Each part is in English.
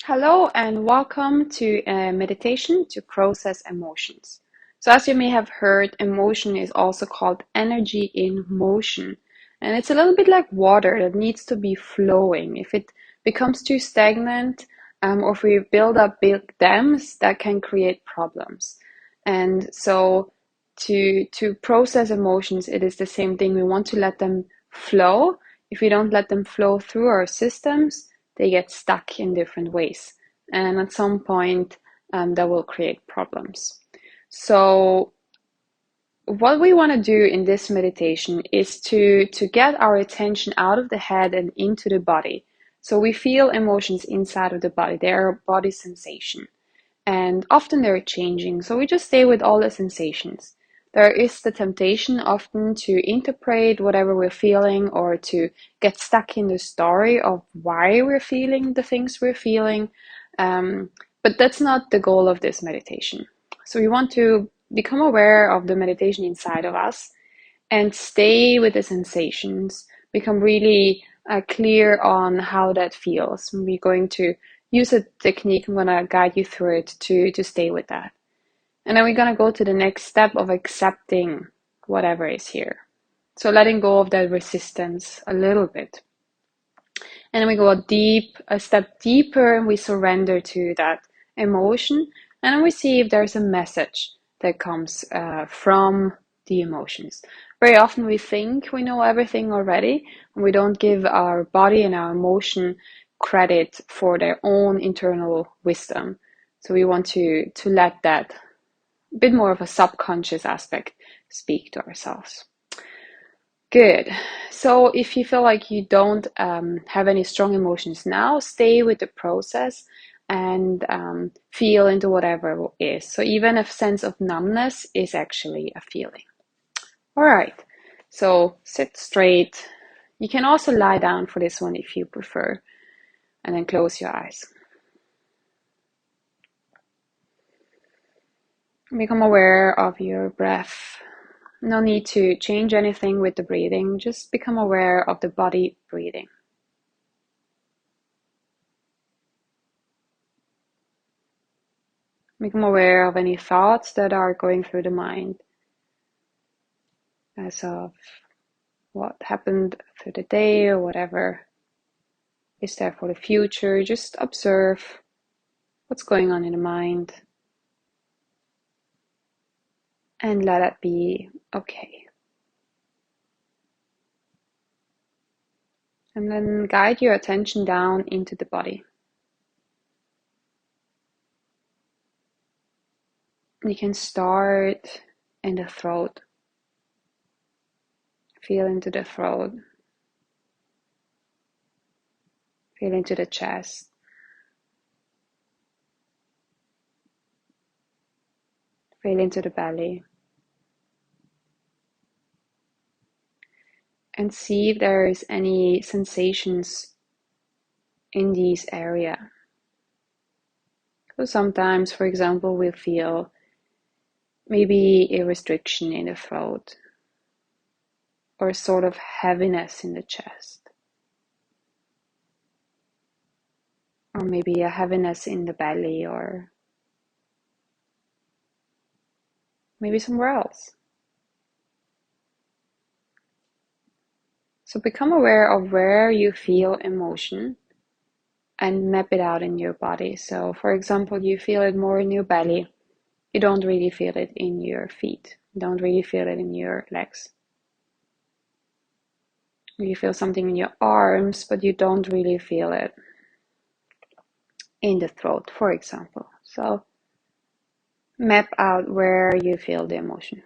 Hello and welcome to a meditation to process emotions. So, as you may have heard, emotion is also called energy in motion, and it's a little bit like water that needs to be flowing. If it becomes too stagnant, or if we build up big dams, that can create problems. And so, to process emotions, it is the same thing. We want to let them flow. If we don't let them flow through our systems, they get stuck in different ways. And at some point, that will create problems. So, what we want to do in this meditation is to get our attention out of the head and into the body. So, we feel emotions inside of the body, they are body sensation. And often they're changing. So, we just stay with all the sensations. There is the temptation often to interpret whatever we're feeling or to get stuck in the story of why we're feeling the things we're feeling. Um, but that's not the goal of this meditation. So we want to become aware of the meditation inside of us and stay with the sensations, become really clear on how that feels. We're going to use a technique. I'm going to guide you through it to stay with that. And then we're going to go to the next step of accepting whatever is here. So letting go of that resistance a little bit. And then we go a step deeper, and we surrender to that emotion. And then we see if there's a message that comes from the emotions. Very often we think we know everything already, and we don't give our body and our emotion credit for their own internal wisdom. So we want to let that bit more of a subconscious aspect speak to ourselves. Good. So if you feel like you don't have any strong emotions now, stay with the process and feel into whatever is. So even a sense of numbness is actually a feeling. All right. So sit straight. You can also lie down for this one if you prefer, and then close your eyes. Become aware of your breath. No need to change anything with the breathing, just become aware of the body breathing. Become aware of any thoughts that are going through the mind as of what happened through the day or whatever is there for the future. Just observe what's going on in the mind and let it be okay. And then guide your attention down into the body. You can start in the throat. Feel into the throat. Feel into the chest. Feel into the belly. And see if there is any sensations in these areas. So sometimes, for example, we feel maybe a restriction in the throat or a sort of heaviness in the chest, or maybe a heaviness in the belly, or maybe somewhere else. So become aware of where you feel emotion and map it out in your body. So for example, you feel it more in your belly. You don't really feel it in your feet. You don't really feel it in your legs. You feel something in your arms, but you don't really feel it in the throat, for example. So map out where you feel the emotion.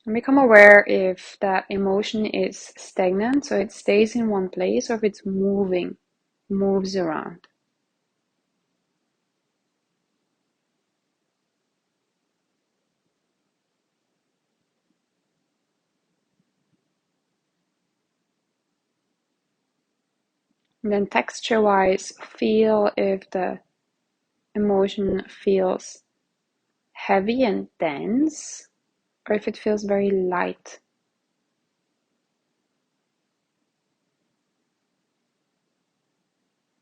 And become aware if that emotion is stagnant, so it stays in one place, or if it's moving, moves around. And then texture-wise, feel if the emotion feels heavy and dense, or if it feels very light.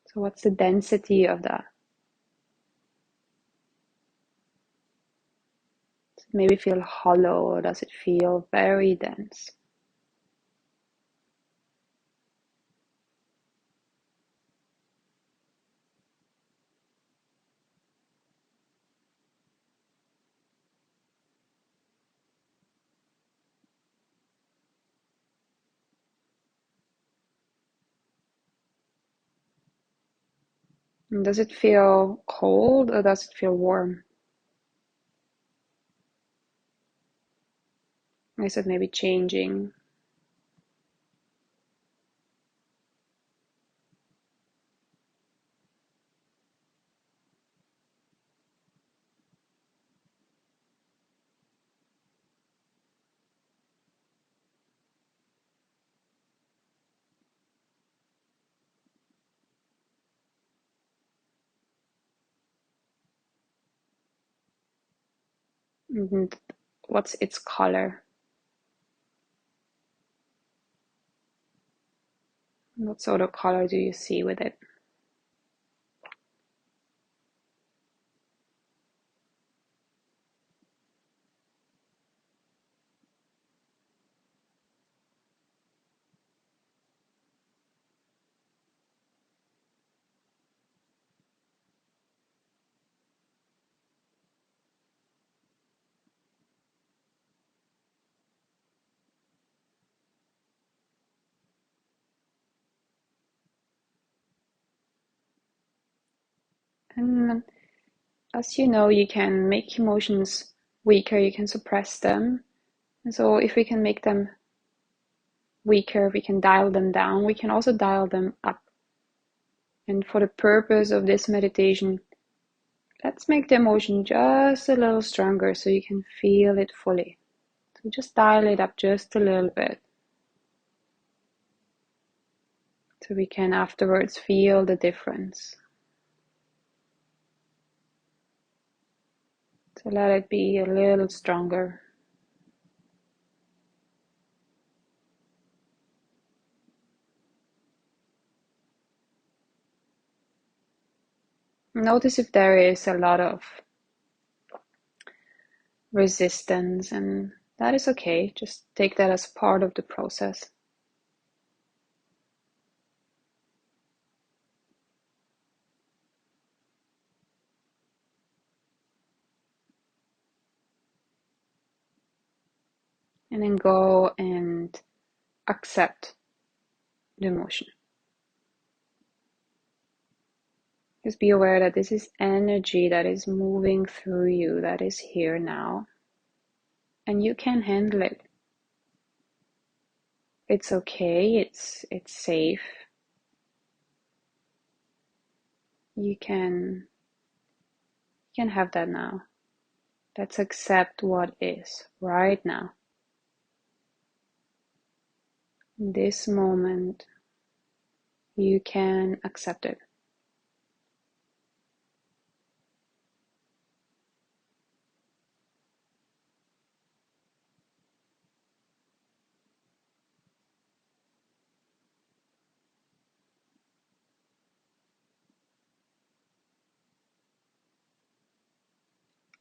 So what's the density of that? Does it maybe feel hollow, or does it feel very dense? And does it feel cold, or does it feel warm? Or is it maybe changing? And what's its color? What sort of color do you see with it? And as you know, you can make emotions weaker, you can suppress them. And so if we can make them weaker, we can dial them down, we can also dial them up. And for the purpose of this meditation, let's make the emotion just a little stronger so you can feel it fully. So just dial it up just a little bit so we can afterwards feel the difference. So let it be a little stronger. Notice if there is a lot of resistance, and that is okay. Just take that as part of the process. And then go and accept the emotion. Just be aware that this is energy that is moving through you, that is here now, and you can handle it. It's okay, it's safe. You can have that now. Let's accept what is right now. In this moment, you can accept it.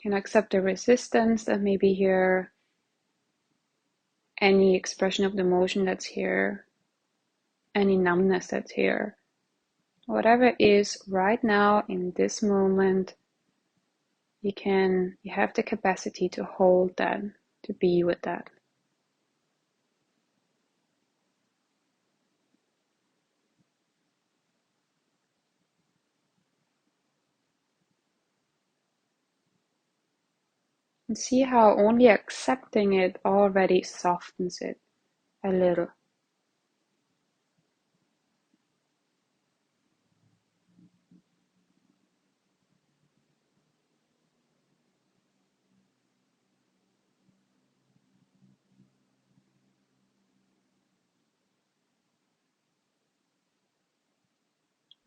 You can accept the resistance that may be here, any expression of the emotion that's here, any numbness that's here. Whatever is right now in this moment, you have the capacity to hold that, to be with that. And see how only accepting it already softens it a little.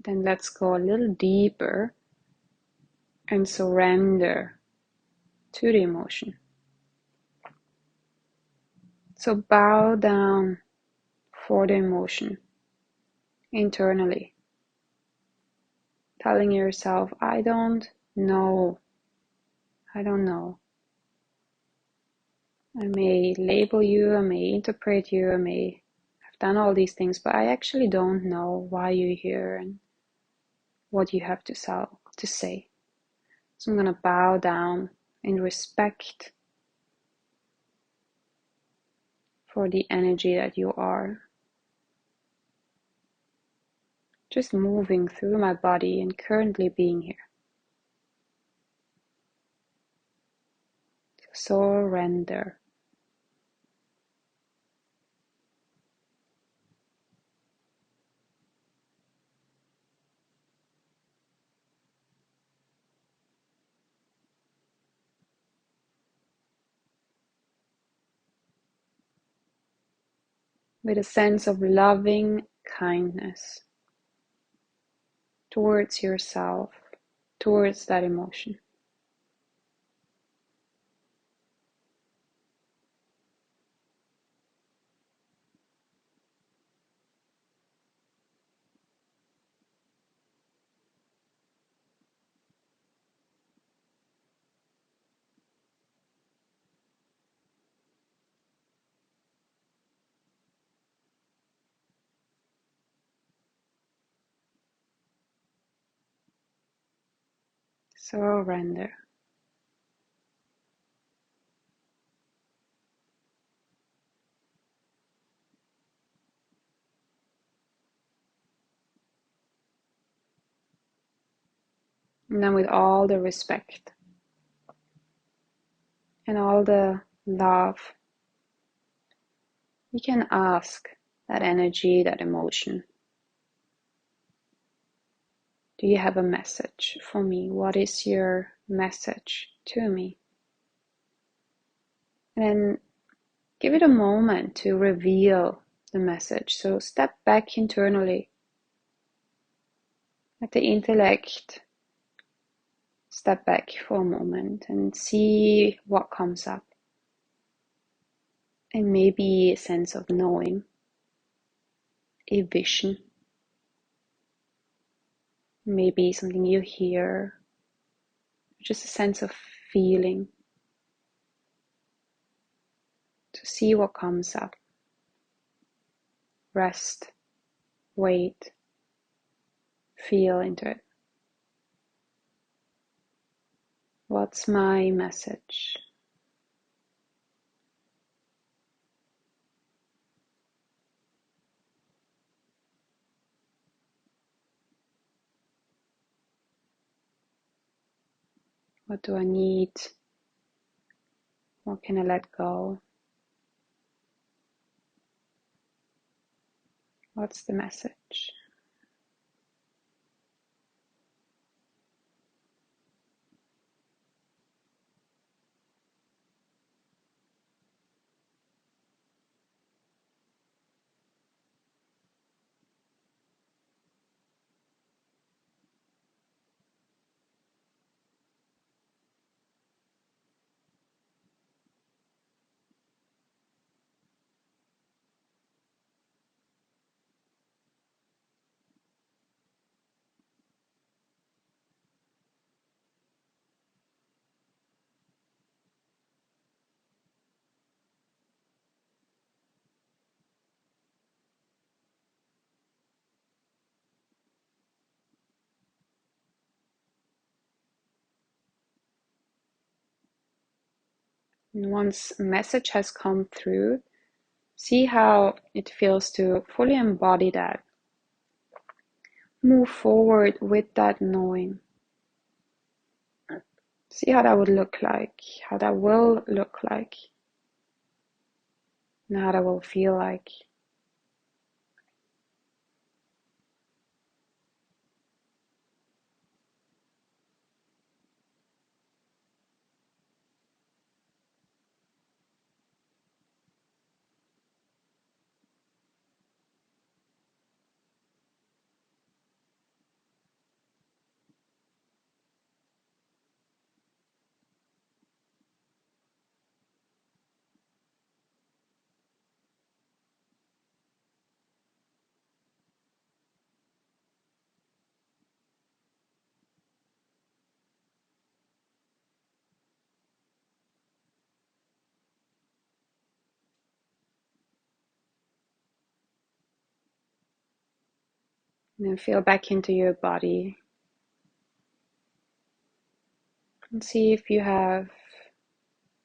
Then let's go a little deeper and surrender to the emotion. So bow down for the emotion internally, telling yourself, I don't know. I don't know. I may label you, I may interpret you, I may have done all these things, but I actually don't know why you're here and what you have to say. So I'm going to bow down in respect for the energy that you are. Just moving through my body and currently being here. Surrender. With a sense of loving kindness towards yourself, towards that emotion. Surrender. And then with all the respect and all the love, we can ask that energy, that emotion, do you have a message for me? What is your message to me? And then give it a moment to reveal the message. So step back internally. Let the intellect step back for a moment and see what comes up. And maybe a sense of knowing, a vision, maybe something you hear, just a sense of feeling, to see what comes up. Rest, wait, feel into it. What's my message? What do I need? What can I let go? What's the message? And once a message has come through, see how it feels to fully embody that. Move forward with that knowing. See how that would look like, how that will look like, and how that will feel like. And then feel back into your body and see if you have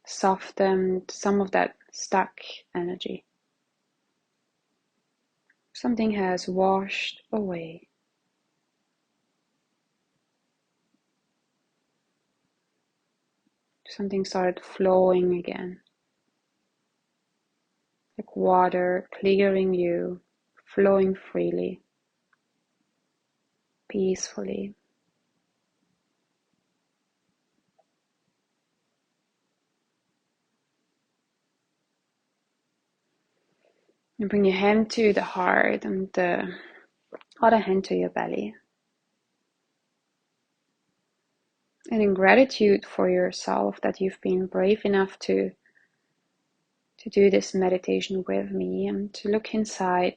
softened some of that stuck energy. Something has washed away. Something started flowing again. Like water clearing you, flowing freely, peacefully. And bring your hand to the heart and the other hand to your belly. And in gratitude for yourself that you've been brave enough to do this meditation with me and to look inside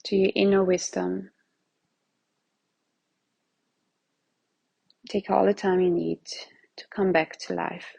to your inner wisdom. Take all the time you need to come back to life.